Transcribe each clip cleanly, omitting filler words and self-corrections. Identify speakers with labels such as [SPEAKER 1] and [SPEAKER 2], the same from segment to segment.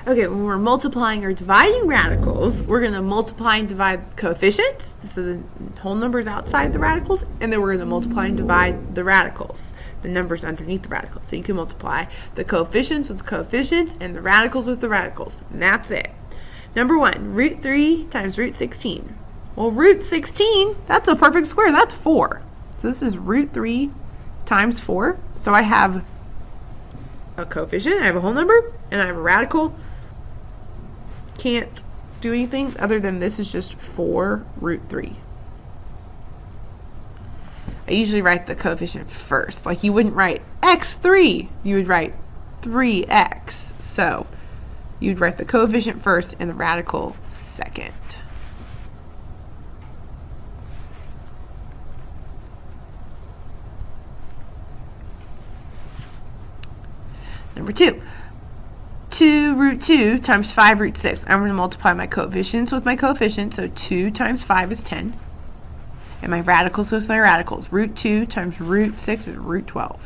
[SPEAKER 1] Okay, when we're multiplying or dividing radicals, we're going to multiply and divide coefficients, so the whole numbers outside the radicals, and then we're going to multiply and divide the radicals, the numbers underneath the radicals. So you can multiply the coefficients with the coefficients and the radicals with the radicals, and that's it. Number 1, root 3 times root 16. Well, root 16, that's a perfect square. That's 4. So this is root 3 times 4. So I have a coefficient, I have a whole number, and I have a radical. Can't do anything other than this is just 4 root 3. I usually write the coefficient first. Like you wouldn't write x3, you would write 3x. So you'd write the coefficient first and the radical second. Number 2. 2 root 2 times 5 root 6. I'm going to multiply my coefficients with my coefficients. So 2 times 5 is 10. And my radicals with my radicals. Root 2 times root 6 is root 12.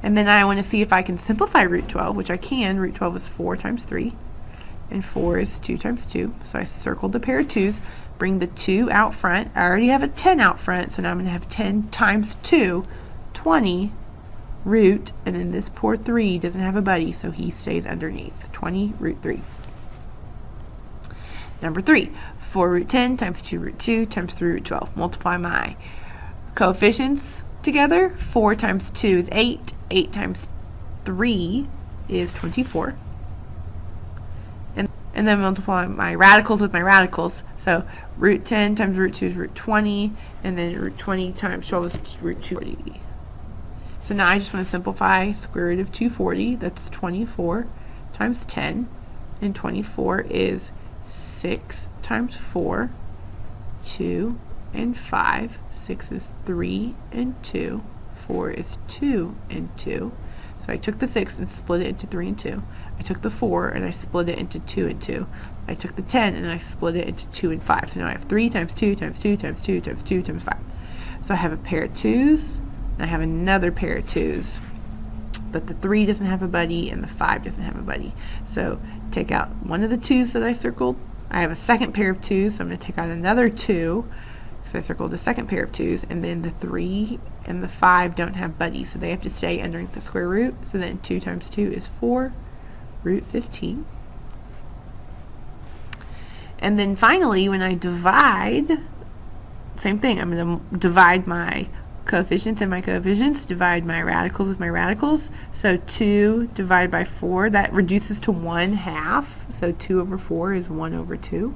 [SPEAKER 1] And then I want to see if I can simplify root 12, which I can. Root 12 is 4 times 3. And 4 is 2 times 2. So I circled the pair of 2's. Bring the 2 out front. I already have a 10 out front. So now I'm going to have 10 times 2, 20. Root, and then this poor 3 doesn't have a buddy, so he stays underneath. 20 root 3. Number 3, 4 root 10 times 2 root 2 times 3 root 12. Multiply my coefficients together. 4 times 2 is 8. 8 times 3 is 24. And then multiply my radicals with my radicals. So root 10 times root 2 is root 20, and then root 20 times 12 is root 240. So now I just want to simplify square root of 240. That's 24 times 10. And 24 is 6 times 4, 2 and 5. 6 is 3 and 2. 4 is 2 and 2. So I took the 6 and split it into 3 and 2. I took the 4 and I split it into 2 and 2. I took the 10 and I split it into 2 and 5. So now I have 3 times 2 times 2 times 2 times 2 times 5. So I have a pair of 2's. I have another pair of 2's, but the 3 doesn't have a buddy and the 5 doesn't have a buddy. So take out one of the 2's that I circled. I have a second pair of 2's, so I'm going to take out another 2 because I circled the second pair of 2's, and then the 3 and the 5 don't have buddies, so they have to stay underneath the square root. So then 2 times 2 is 4 root 15. And then finally, when I divide, same thing. I'm going to divide my coefficients and my coefficients, divide my radicals with my radicals. So 2 divided by 4, that reduces to 1/2. So 2 over 4 is 1 over 2.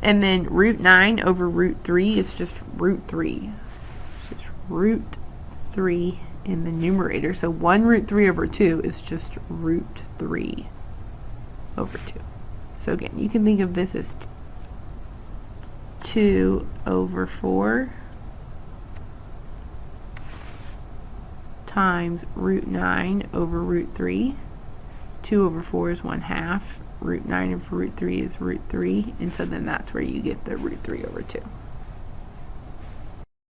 [SPEAKER 1] And then root 9 over root 3 is just root 3. So it's root 3 in the numerator. So 1 root 3 over 2 is just root 3 over 2. So again, you can think of this as 2 over 4 times root 9 over root 3. 2 over 4 is 1/2. Root 9 over root 3 is root 3. And so then that's where you get the root 3 over 2.